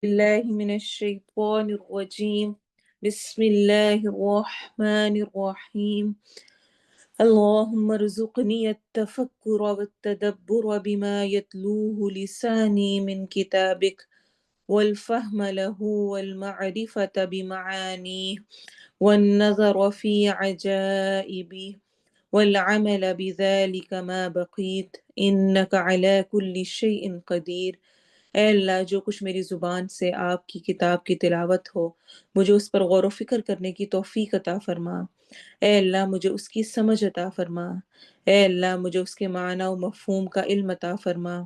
بالله من الشيطان الرجيم. بسم الله الرحمن الرحيم. اللهم ارزقني التفكر والتدبر بما يتلوه لساني من كتابك، والفهم له والمعرفة بمعانيه، والنظر في عجائبه، والعمل بذلك ما بقيت، إنك على كل شيء قدير۔ اے اللہ، جو کچھ میری زبان سے آپ کی کتاب کی تلاوت ہو، مجھے اس پر غور و فکر کرنے کی توفیق عطا فرما۔ اے اللہ، مجھے اس کی سمجھ عطا فرما۔ اے اللہ، مجھے اس کے معنی و مفہوم کا علم عطا فرما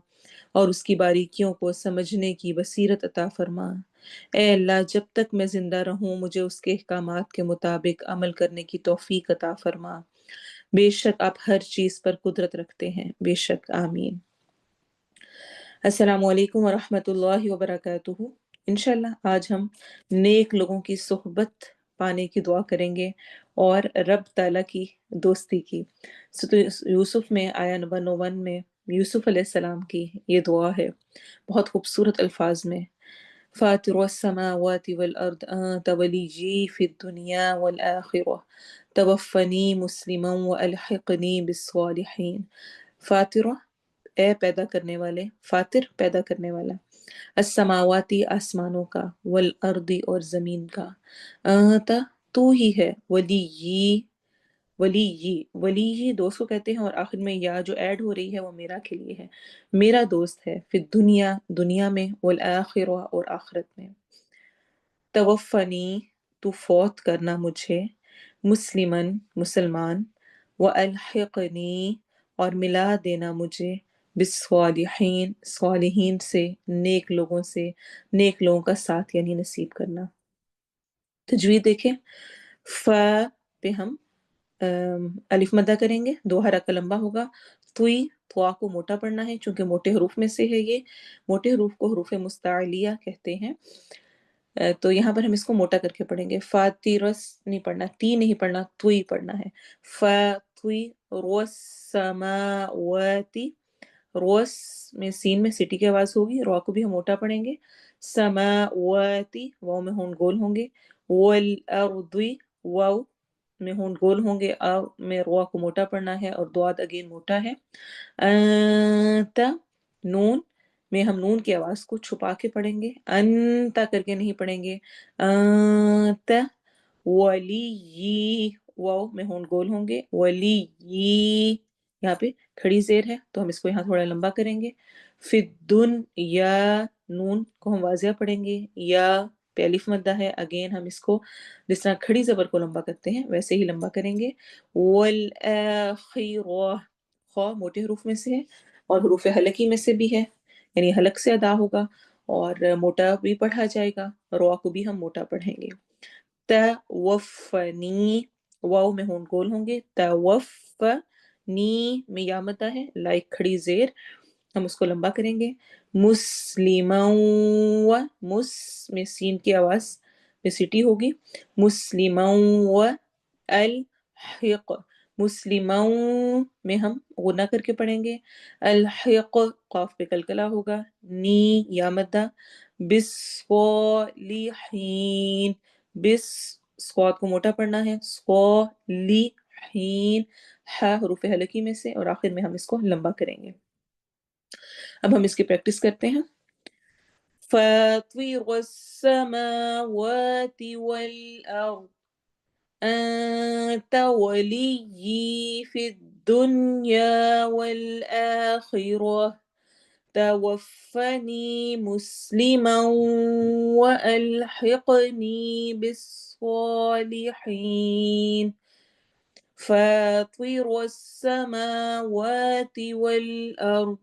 اور اس کی باریکیوں کو سمجھنے کی بصیرت عطا فرما۔ اے اللہ، جب تک میں زندہ رہوں مجھے اس کے احکامات کے مطابق عمل کرنے کی توفیق عطا فرما۔ بے شک آپ ہر چیز پر قدرت رکھتے ہیں، بے شک، آمین۔ السلام علیکم ورحمۃ اللہ وبرکاتہ۔ انشاءاللہ آج ہم نیک لوگوں کی صحبت پانے کی دعا کریں گے اور رب تعالیٰ کی دوستی کی۔ سورۃ یوسف میں آیا نمبر 91 میں یوسف علیہ السلام کی یہ دعا ہے، بہت خوبصورت الفاظ میں۔ فاطر السماوات والارض انت ولیجی فی الدنیا والآخرہ توفنی مسلما والحقنی بالصالحین۔ فاطرہ، اے پیدا کرنے والے، فاطر پیدا کرنے والا، السماواتی آسمانوں کا، والارضی اور زمین کا، انت تو ہی ہے، ولی دوست کو کہتے ہیں اور آخر میں یا جو ایڈ ہو رہی ہے وہ میرا کے لیے ہے، میرا دوست ہے، فی الدنیا دنیا میں، والآخرہ اور آخرت میں۔ توفنی تو فوت کرنا مجھے، مسلمن مسلمان، والحقنی اور ملا دینا مجھے، بالصالحین صالحین سے، نیک لوگوں سے، نیک لوگوں کا ساتھ یعنی نصیب کرنا۔ تجوید دیکھیں، ف پہ ہم الف مدہ کریں گے، دو حرکہ لمبا ہوگا، توئی توا کو موٹا پڑھنا ہے چونکہ موٹے حروف میں سے ہے یہ، موٹے حروف کو حروف مستعلیہ کہتے ہیں۔ تو یہاں پر ہم اس کو موٹا کر کے پڑھیں گے، فاترس نہیں پڑھنا، تی نہیں پڑھنا، توئی پڑھنا ہے، فاتوی روس سماواتی، روس میں سین میں سٹی کی آواز ہوگی، رو کو بھی ہم موٹا پڑھیں گے، سماواتی واو میں ہونٹ گول ہوں گے، والارضی واو میں ہونٹ گول ہوں گے، میں رو کو موٹا پڑھنا ہے اور دواد اگین موٹا ہے، انت نون میں ہم نون کی آواز کو چھپا کے پڑھیں گے، انتا کر کے نہیں پڑھیں گے، انت ولی واو میں ہونٹ گول ہوں گے، ولی یہاں پہ کھڑی زیر ہے تو ہم اس کو یہاں تھوڑا لمبا کریں گے، فی الدنیا نون کو ہم واضح پڑھیں گے، یا پہ الف مدہ ہے، اگین ہم اس کو جس طرح کھڑی زبر کو لمبا کرتے ہیں ویسے ہی لمبا کریں گے، والآخرہ خا موٹے حروف میں سے ہے اور حروف حلقی میں سے بھی ہے، یعنی حلق سے ادا ہوگا اور موٹا بھی پڑھا جائے گا، رو کو بھی ہم موٹا پڑھیں گے، توفنی واو میں ہون گول ہوں گے، توفنی میں یا مدہ ہے، لائک کھڑی زیر، ہم اس کو لمبا کریں گے، مسلمہ و مس میں سین کی آواز میں سٹی ہوگی، مسلمہ و الحق مسلمہ میں ہم غنہ کر کے پڑھیں گے، الحق قاف پہ کلکلا ہوگا، نی یا مدہ، بالصالحین بس سواد کو موٹا پڑھنا ہے، صالحین ہا حروف حلقی میں سے اور آخر میں ہم اس کو لمبا کریں گے۔ اب ہم اس کی پریکٹس کرتے ہیں، فاطر السماوات والأرض أنت ولي في الدنيا والآخرة توفني مسلما وألحقني بالصالحين فاطر السماوات والأرض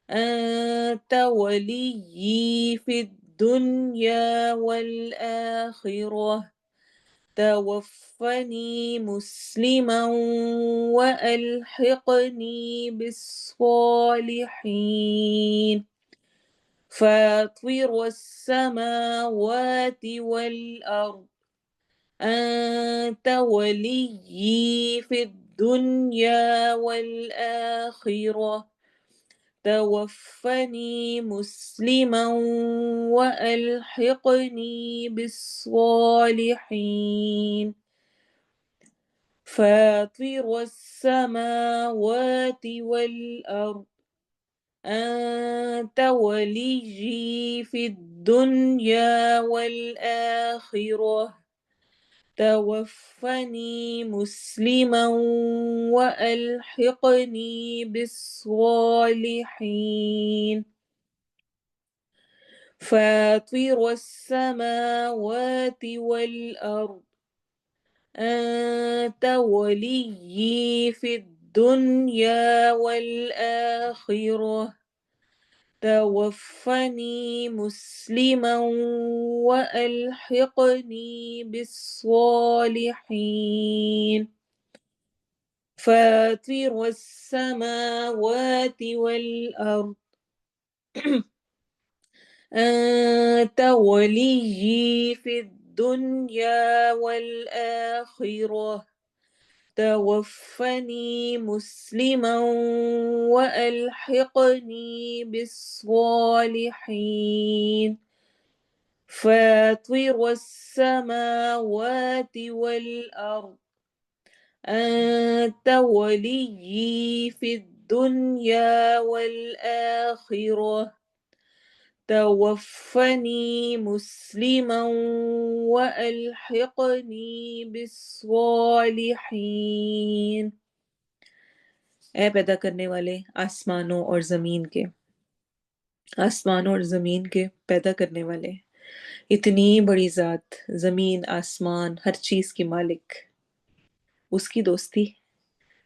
أنت ولي في الدنيا والآخرة توفني مسلما وألحقني بالصالحين فاطر السماوات والأرض أنت ولي في الدنيا والآخرة توفني مسلما وألحقني بالصالحين فاطر السماوات والأرض أنت وليي في الدنيا والآخرة توفني مسلما وألحقني بالصالحين فاطر السماوات والأرض أنت وليي في الدنيا والآخرة توفني مسلما وألحقني بالصالحين فاطر السماوات والأرض أنت وليي في الدنيا والآخرة توفني مسلما وألحقني بالصالحين فاطر السماوات والأرض أنت وليي في الدنيا والآخرة توفني مسلما وألحقني بالصالحين اے پیدا کرنے والے آسمانوں اور زمین کے، آسمانوں اور زمین کے پیدا کرنے والے، اتنی بڑی ذات، زمین آسمان ہر چیز کی مالک، اس کی دوستی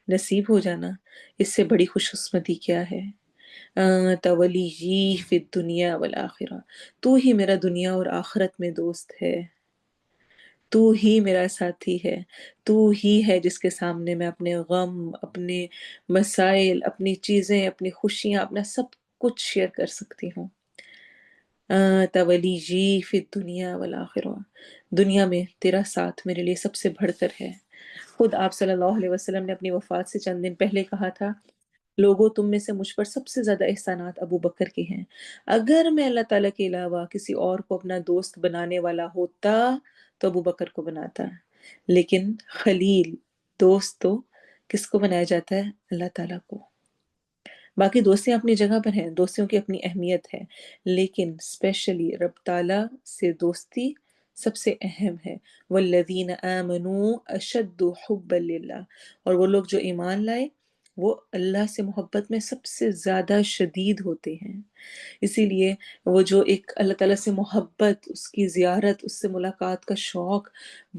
نصیب ہو جانا، اس سے بڑی خوش قسمتی کیا ہے؟ تولیی فی الدنیا والآخرہ، تو ہی میرا دنیا اور آخرت میں دوست ہے، تو ہی میرا ساتھی ہے، تو ہی ہے جس کے سامنے میں اپنے غم، اپنے مسائل، اپنی چیزیں، اپنی خوشیاں، اپنا سب کچھ شیئر کر سکتی ہوں۔ تولیی فی الدنیا والآخرہ، دنیا میں تیرا ساتھ میرے لیے سب سے بڑھ کر ہے۔ خود آپ صلی اللہ علیہ وسلم نے اپنی وفات سے چند دن پہلے کہا تھا، لوگوں تم میں سے مجھ پر سب سے زیادہ احسانات ابو بکر کے ہیں، اگر میں اللہ تعالیٰ کے علاوہ کسی اور کو اپنا دوست بنانے والا ہوتا تو ابو بکر کو بناتا، لیکن خلیل، دوست تو کس کو بنایا جاتا ہے؟ اللہ تعالیٰ کو۔ باقی دوستیاں اپنی جگہ پر ہیں، دوستیوں کی اپنی اہمیت ہے، لیکن اسپیشلی رب تعالیٰ سے دوستی سب سے اہم ہے۔ والذین آمنوا اشد حبا للہ، اور وہ لوگ جو ایمان لائے وہ اللہ سے محبت میں سب سے زیادہ شدید ہوتے ہیں۔ اسی لیے وہ جو ایک اللہ تعالیٰ سے محبت، اس کی زیارت، اس سے ملاقات کا شوق،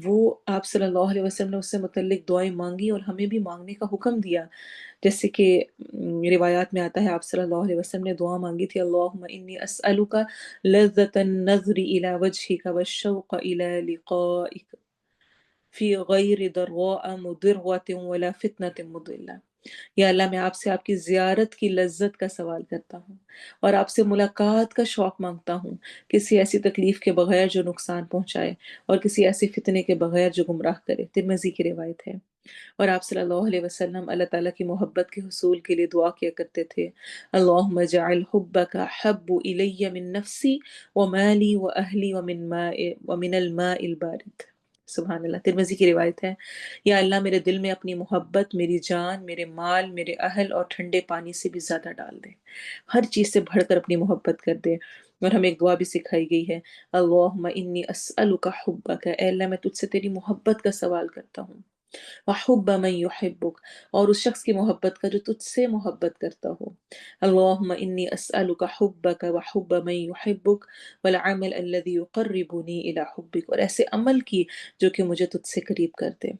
وہ آپ صلی اللہ علیہ وسلم نے اس سے متعلق دعائیں مانگی اور ہمیں بھی مانگنے کا حکم دیا، جیسے کہ روایات میں آتا ہے آپ صلی اللہ علیہ وسلم نے دعا مانگی تھی، اللہم انی اسألک لذت النظر الى وجہک والشوق الى لقائک فی غیر ضراء مضرۃ ولا فتنۃ مضلہ۔ یا اللہ میں آپ سے آپ کی زیارت کی لذت کا سوال کرتا ہوں اور آپ سے ملاقات کا شوق مانگتا ہوں، کسی ایسی تکلیف کے بغیر جو نقصان پہنچائے اور کسی ایسی فتنے کے بغیر جو گمراہ کرے۔ ترمذی کی روایت ہے۔ اور آپ صلی اللہ علیہ وسلم اللہ تعالیٰ کی محبت کے حصول کے لیے دعا کیا کرتے تھے، اللہم اجعل حبک حب الی من نفسی ومالی واہلی ومن الماء البارد۔ سبحان اللہ، ترمذی کی روایت ہے، یا اللہ میرے دل میں اپنی محبت، میری جان، میرے مال، میرے اہل اور ٹھنڈے پانی سے بھی زیادہ ڈال دے، ہر چیز سے بڑھ کر اپنی محبت کر دے۔ اور ہمیں ایک دعا بھی سکھائی گئی ہے، اللہم انی اسألک حبک، اے اللہ میں تجھ سے تیری محبت کا سوال کرتا ہوں، وحب من يحبک، اور اس شخص کی محبت کا جو تجھ سے محبت کرتا ہو، اللہم انی اسألک حبک وحب من يحبک والعمل الذي يقربنی الى حبک، اور ایسے عمل کی جو کہ مجھے تجھ سے قریب کر دے۔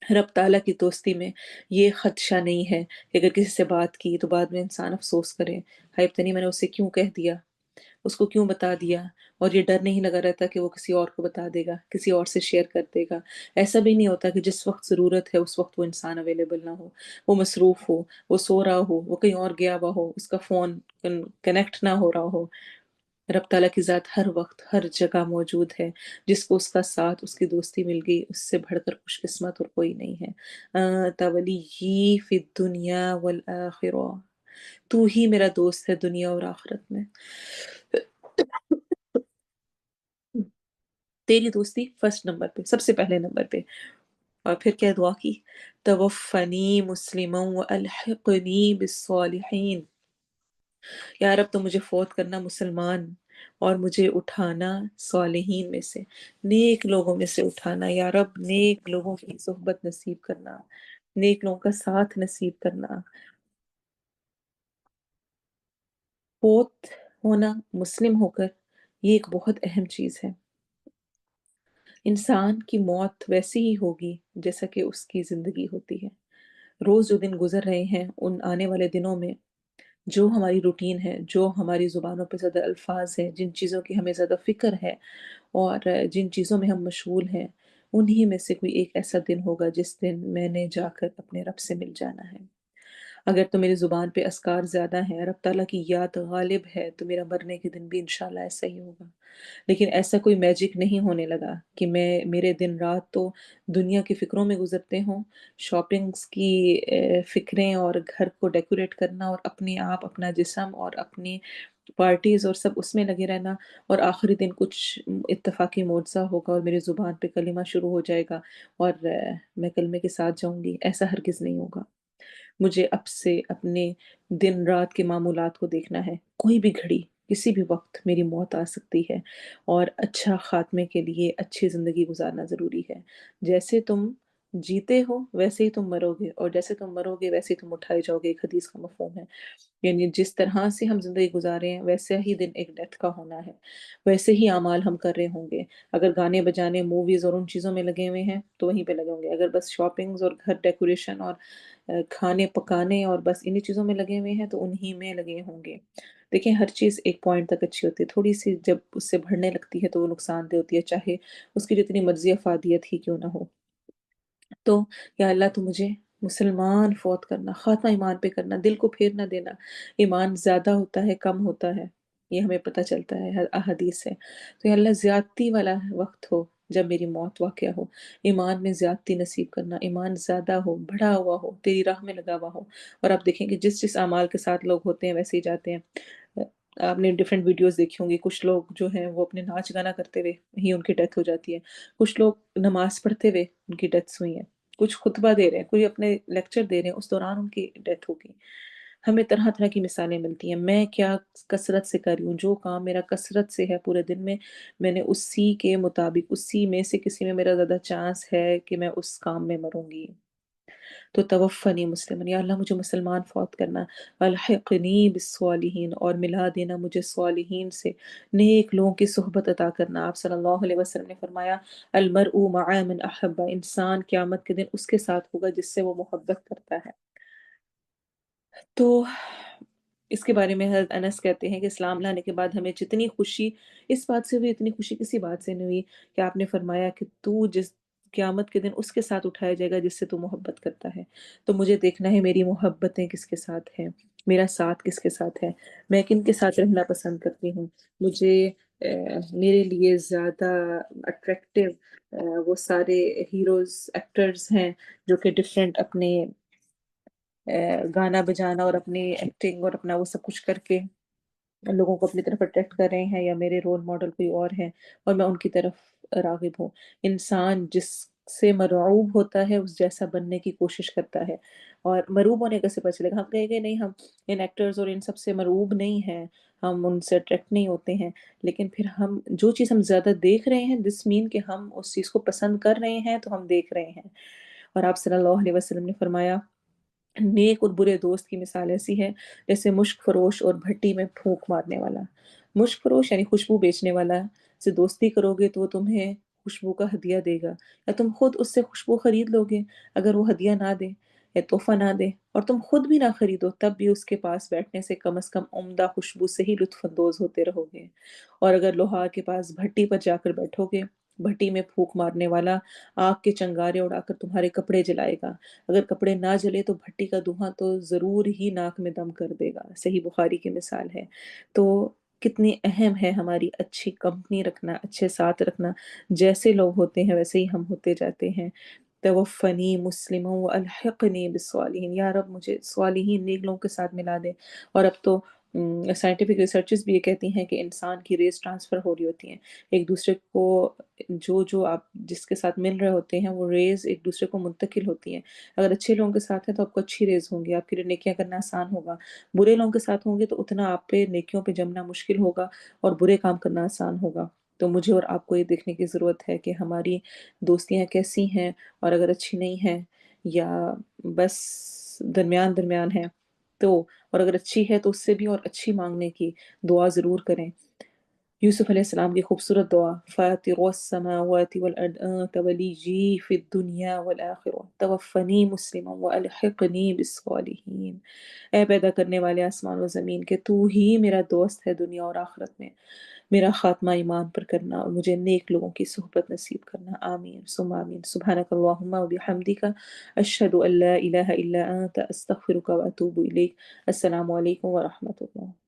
رب تعالیٰ کی دوستی میں یہ خدشہ نہیں ہے کہ اگر کسی سے بات کی تو بعد میں انسان افسوس کرے، ہائے پتہ نہیں میں نے اسے کیوں کہہ دیا، اس کو کیوں بتا دیا، اور یہ ڈر نہیں لگا رہتا کہ وہ کسی اور کو بتا دے گا، کسی اور سے شیئر کر دے گا۔ ایسا بھی نہیں ہوتا کہ جس وقت ضرورت ہے اس وقت وہ انسان اویلیبل نہ ہو، وہ مصروف ہو، وہ سو رہا ہو، وہ کہیں اور گیا ہوا ہو، اس کا فون کنیکٹ نہ ہو رہا ہو۔ رب تعالیٰ کی ذات ہر وقت ہر جگہ موجود ہے، جس کو اس کا ساتھ، اس کی دوستی مل گئی، اس سے بڑھ کر خوش قسمت اور کوئی نہیں ہے۔ تولیی فی الدنیا والآخرہ، تو ہی میرا دوست ہے دنیا اور آخرت میں۔ تیری دوستی فرسٹ نمبر پہ، سب سے پہلے نمبر پہ۔ اور پھر کیا دعا کی؟ توفنی مسلما والحقنی بالصالحین، یا رب تو مجھے فوت کرنا مسلمان اور مجھے اٹھانا صالحین میں سے، نیک لوگوں میں سے اٹھانا، یا رب نیک لوگوں کی صحبت نصیب کرنا، نیک لوگوں کا ساتھ نصیب کرنا۔ فوت ہونا مسلم ہو کر، یہ ایک بہت اہم چیز ہے۔ انسان کی موت ویسی ہی ہوگی جیسا کہ اس کی زندگی ہوتی ہے۔ روز جو دن گزر رہے ہیں، ان آنے والے دنوں میں جو ہماری روٹین ہے، جو ہماری زبانوں پہ زیادہ الفاظ ہیں، جن چیزوں کی ہمیں زیادہ فکر ہے اور جن چیزوں میں ہم مشغول ہیں، انہی میں سے کوئی ایک ایسا دن ہوگا جس دن میں نے جا کر اپنے رب سے مل جانا ہے۔ اگر تو میری زبان پہ اذکار زیادہ ہیں، رب تعالیٰ کی یاد غالب ہے، تو میرا مرنے کے دن بھی انشاءاللہ ایسا ہی ہوگا۔ لیکن ایسا کوئی میجک نہیں ہونے لگا کہ میرے دن رات تو دنیا کی فکروں میں گزرتے ہوں، شاپنگز کی فکریں اور گھر کو ڈیکوریٹ کرنا اور اپنے آپ، اپنا جسم اور اپنی پارٹیز اور سب اس میں لگے رہنا، اور آخری دن کچھ اتفاقی معجزہ ہوگا اور میری زبان پہ کلمہ شروع ہو جائے گا اور میں کلمے کے ساتھ جاؤں گی، ایسا ہرگز نہیں ہوگا۔ مجھے اب سے اپنے دن رات کے معمولات کو دیکھنا ہے، کوئی بھی گھڑی، کسی بھی وقت میری موت آ سکتی ہے، اور اچھا خاتمے کے لیے اچھی زندگی گزارنا ضروری ہے۔ جیسے تم جیتے ہو ویسے ہی تم مرو گے، اور جیسے تم مرو گے ویسے ہی تم اٹھائے جاؤ گے، ایک حدیث کا مفہوم ہے۔ یعنی جس طرح سے ہم زندگی گزارے ہیں ویسے ہی دن ایک ڈیتھ کا ہونا ہے، ویسے ہی اعمال ہم کر رہے ہوں گے۔ اگر گانے بجانے، موویز اور ان چیزوں میں لگے ہوئے ہیں تو وہیں پہ لگے ہوں گے، اگر بس شاپنگز اور گھر ڈیکوریشن اور کھانے پکانے اور بس انہی چیزوں میں لگے ہوئے ہیں تو انہی میں لگے ہوں گے۔ دیکھیں، ہر چیز ایک پوائنٹ تک اچھی ہوتی ہے، تھوڑی سی جب اس سے بڑھنے لگتی ہے تو وہ نقصان دہ ہوتی ہے، چاہے اس کی جتنی مرضی افادیت ہی کیوں نہ ہو۔ تو یا اللہ تو مجھے مسلمان فوت کرنا، خاتمہ ایمان پہ کرنا، دل کو پھیر نہ دینا۔ ایمان زیادہ ہوتا ہے کم ہوتا ہے، یہ ہمیں پتہ چلتا ہے، ہر احادیث ہے۔ تو یا اللہ زیادتی والا وقت ہو جب میری موت واقع ہو، ایمان میں زیادتی نصیب کرنا، ایمان زیادہ ہو، بڑھا ہوا ہو، تیری راہ میں لگا ہوا ہو۔ اور آپ دیکھیں کہ جس جس اعمال کے ساتھ لوگ ہوتے ہیں ویسے ہی جاتے ہیں۔ آپ نے ڈیفرنٹ ویڈیوز دیکھی ہوں گی، کچھ لوگ جو ہیں وہ اپنے ناچ گانا کرتے ہوئے ہی ان کی ڈیتھ ہو جاتی ہے، کچھ لوگ نماز پڑھتے ہوئے ان کی ڈیتھس ہوئی ہیں، کچھ خطبہ دے رہے ہیں، کوئی اپنے لیکچر دے رہے ہیں، اس دوران ان کی ڈیتھ ہوگی۔ ہمیں طرح طرح کی مثالیں ملتی ہیں۔ میں کیا کثرت سے کر رہی ہوں، جو کام میرا کثرت سے ہے پورے دن میں نے اسی کے مطابق، اسی میں سے کسی میں میرا زیادہ چانس ہے کہ میں اس کام میں مروں گی۔ تو توفنی مسلمن، یا اللہ مجھے مسلمان فوت کرنا، الحقنی بالصالحین، اور ملا دینا مجھے صالحین سے، نیک لوگوں کی صحبت عطا کرنا۔ آپ صلی اللہ علیہ وسلم نے فرمایا المرء مع من احب، انسان قیامت کے دن اس کے ساتھ ہوگا جس سے وہ محبت کرتا ہے۔ تو اس کے بارے میں حضرت انس کہتے ہیں کہ اسلام لانے کے بعد ہمیں جتنی خوشی اس بات سے ہوئی، اتنی خوشی کسی بات سے نہیں ہوئی کہ آپ نے فرمایا کہ تو جس قیامت کے دن اس کے ساتھ اٹھایا جائے گا جس سے تو محبت کرتا ہے۔ تو مجھے دیکھنا ہے میری محبتیں کس کے ساتھ ہیں، میرا ساتھ کس کے ساتھ ہے، میں کن کے ساتھ رہنا پسند کرتی ہوں۔ مجھے میرے لیے زیادہ اٹریکٹیو وہ سارے ہیروز ایکٹرز ہیں جو کہ ڈفرینٹ اپنے گانا بجانا اور اپنی ایکٹنگ اور اپنا وہ سب کچھ کر کے لوگوں کو اپنی طرف اٹریکٹ کر رہے ہیں، یا میرے رول ماڈل کوئی اور ہیں اور میں ان کی طرف راغب ہوں۔ انسان جس سے مرعوب ہوتا ہے اس جیسا بننے کی کوشش کرتا ہے، اور مرعوب ہونے کا سے پتہ چلے گا، ہم کہیں گے نہیں ہم ان ایکٹرز اور ان سب سے مرعوب نہیں ہیں، ہم ان سے اٹریکٹ نہیں ہوتے ہیں، لیکن پھر ہم جو چیز ہم زیادہ دیکھ رہے ہیں دس مین کہ ہم اس چیز کو پسند کر رہے ہیں تو ہم دیکھ رہے ہیں۔ اور آپ صلی اللہ علیہ وسلم نے فرمایا نیک اور برے دوست کی مثال ایسی ہے جیسے مشک فروش اور بھٹی میں پھونک مارنے والا۔ مشک فروش یعنی خوشبو بیچنے والا سے دوستی کرو گے تو وہ تمہیں خوشبو کا ہدیہ دے گا، یا تم خود اس سے خوشبو خرید لو گے اگر وہ ہدیہ نہ دے یا تحفہ نہ دے، اور تم خود بھی نہ خریدو تب بھی اس کے پاس بیٹھنے سے کم از کم عمدہ خوشبو سے ہی لطف اندوز ہوتے رہو گے۔ اور اگر لوہار کے پاس بھٹی پر جا کر بیٹھو گے، بھٹی میں پھونک مارنے والا آگ کے چنگارے اڑا کر تمہارے کپڑے جلائے گا، اگر کپڑے نہ جلے تو بھٹی کا دھواں تو ضرور ہی ناک میں دم کر دے گا۔ صحیح بخاری کی مثال ہے۔ تو کتنی اہم ہے ہماری اچھی کمپنی رکھنا، اچھے ساتھ رکھنا، جیسے لوگ ہوتے ہیں ویسے ہی ہم ہوتے جاتے ہیں۔ توفنی مسلما والحقنی بالصالحین، یا رب مجھے صالحین نیک لوگوں کے ساتھ ملا دے۔ اور اب تو سائنٹیفک ریسرچز بھی یہ کہتی ہیں کہ انسان کی ریز ٹرانسفر ہو رہی ہوتی ہیں ایک دوسرے کو، جو آپ جس کے ساتھ مل رہے ہوتے ہیں وہ ریز ایک دوسرے کو منتقل ہوتی ہیں۔ اگر اچھے لوگوں کے ساتھ ہیں تو آپ کو اچھی ریز ہوں گی، آپ کے لیے نیکیاں کرنا آسان ہوگا۔ برے لوگوں کے ساتھ ہوں گے تو اتنا آپ پہ نیکیوں پہ جمنا مشکل ہوگا اور برے کام کرنا آسان ہوگا۔ تو مجھے اور آپ کو یہ دیکھنے کی ضرورت ہے کہ ہماری دوستیاں کیسی ہیں، اور اگر اچھی نہیں ہیں یا بس درمیان درمیان ہے تو، اور اگر اچھی ہے تو اس سے بھی اور اچھی مانگنے کی دعا ضرور کریں۔ یوسف علیہ السلام کی خوبصورت دعا، فاطر السماوات والارض انت ولیجی فی الدنیا والآخرہ توفنی مسلما والحقنی بالصالحین۔ اے پیدا کرنے والے آسمان و زمین کے، تو ہی میرا دوست ہے دنیا اور آخرت میں، میرا خاتمہ ایمان پر کرنا اور مجھے نیک لوگوں کی صحبت نصیب کرنا۔ آمین ثم آمین۔ سبحانک اللہم و بحمدک، اشہد ان لا الہ الا انت، استغفرک و اتوب الیک۔ السلام علیکم ورحمۃ اللہ۔